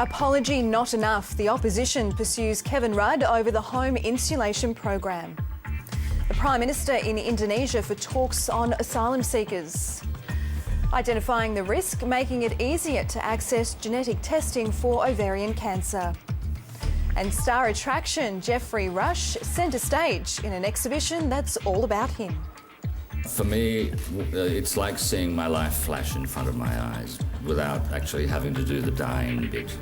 Apology not enough. The opposition pursues Kevin Rudd over the home insulation program. The Prime Minister in Indonesia for talks on asylum seekers. Identifying the risk, making it easier to access genetic testing for ovarian cancer. And star attraction Geoffrey Rush centre stage in an exhibition that's all about him. For me, it's like seeing my life flash in front of my eyes without actually having to do the dying bit.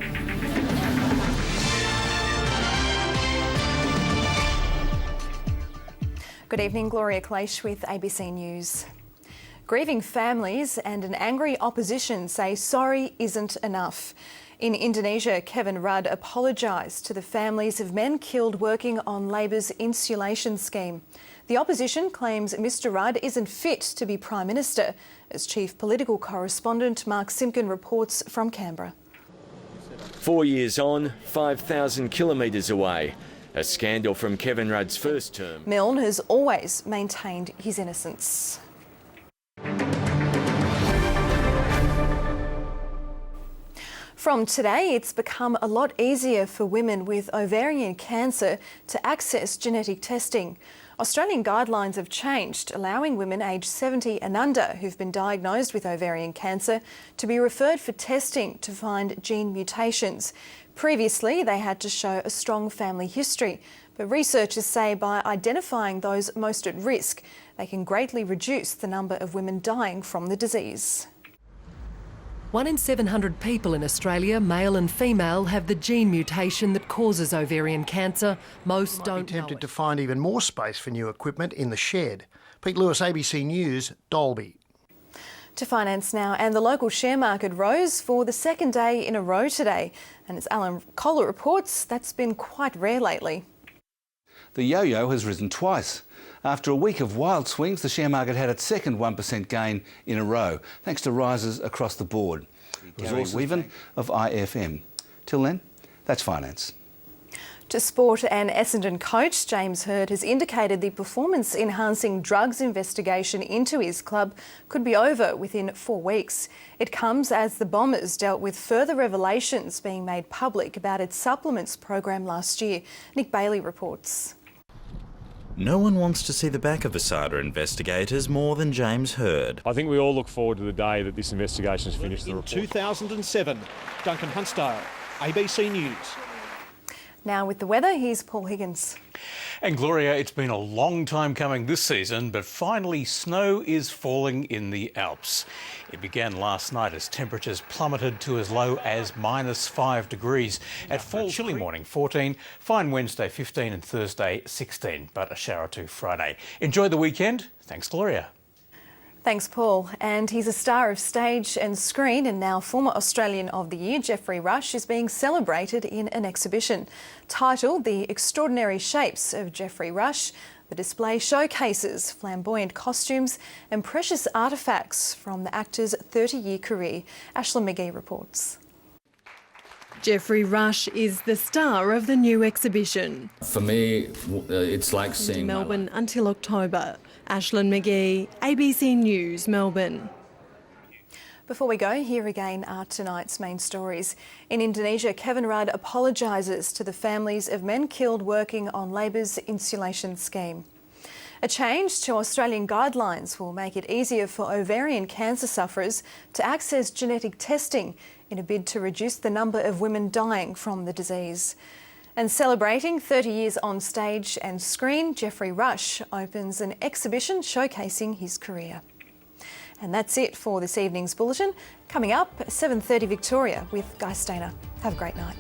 Good evening, Gloria Kalache with ABC News. Grieving families and an angry opposition say sorry isn't enough. In Indonesia, Kevin Rudd apologised to the families of men killed working on Labor's insulation scheme. The opposition claims Mr Rudd isn't fit to be Prime Minister, as Chief Political Correspondent Mark Simpkin reports from Canberra. 4 years on, 5,000 kilometres away. A scandal from Kevin Rudd's first term. Milne has always maintained his innocence. From today, it's become a lot easier for women with ovarian cancer to access genetic testing. Australian guidelines have changed, allowing women aged 70 and under who've been diagnosed with ovarian cancer to be referred for testing to find gene mutations. Previously, they had to show a strong family history, but researchers say by identifying those most at risk, they can greatly reduce the number of women dying from the disease. 1 in 700 people in Australia, male and female, have the gene mutation that causes ovarian cancer. Most don't know tempted it. to find even more space for new equipment in the shed. Pete Lewis, ABC News, Dalby. To finance now, and the local share market rose for the second day in a row today. And as Alan Kohler reports, that's been quite rare lately. The yo-yo has risen twice. After a week of wild swings, the share market had its second 1% gain in a row, thanks to rises across the board. Gary Weaven of IFM. Till then, that's finance. To sport, and Essendon coach James Hird has indicated the performance-enhancing drugs investigation into his club could be over within 4 weeks. It comes as the Bombers dealt with further revelations being made public about its supplements program last year. Nick Bailey reports. No one wants to see the back of Asada investigators more than James Hird. I think we all look forward to the day that this investigation is finished. In 2007, Duncan Hunstdale, ABC News. Now with the weather, here's Paul Higgins. And Gloria, it's been a long time coming this season, but finally snow is falling in the Alps. It began last night as temperatures plummeted to as low as -5 degrees. At fall, chilly morning 14, fine Wednesday 15 and Thursday 16, but a shower or two Friday. Enjoy the weekend. Thanks, Gloria. Thanks, Paul. And he's a star of stage and screen, and now former Australian of the Year, Geoffrey Rush, is being celebrated in an exhibition titled The Extraordinary Shapes of Geoffrey Rush. The display showcases flamboyant costumes and precious artefacts from the actor's 30-year career. Ashlyn McGee reports. Geoffrey Rush is the star of the new exhibition. For me, it's like seeing Melbourne until October. Ashlyn McGee, ABC News, Melbourne. Before we go, here again are tonight's main stories. In Indonesia, Kevin Rudd apologises to the families of men killed working on Labor's insulation scheme. A change to Australian guidelines will make it easier for ovarian cancer sufferers to access genetic testing in a bid to reduce the number of women dying from the disease. And celebrating 30 years on stage and screen, Geoffrey Rush opens an exhibition showcasing his career. And that's it for this evening's bulletin. Coming up, 7:30 Victoria with Guy Stainer. Have a great night.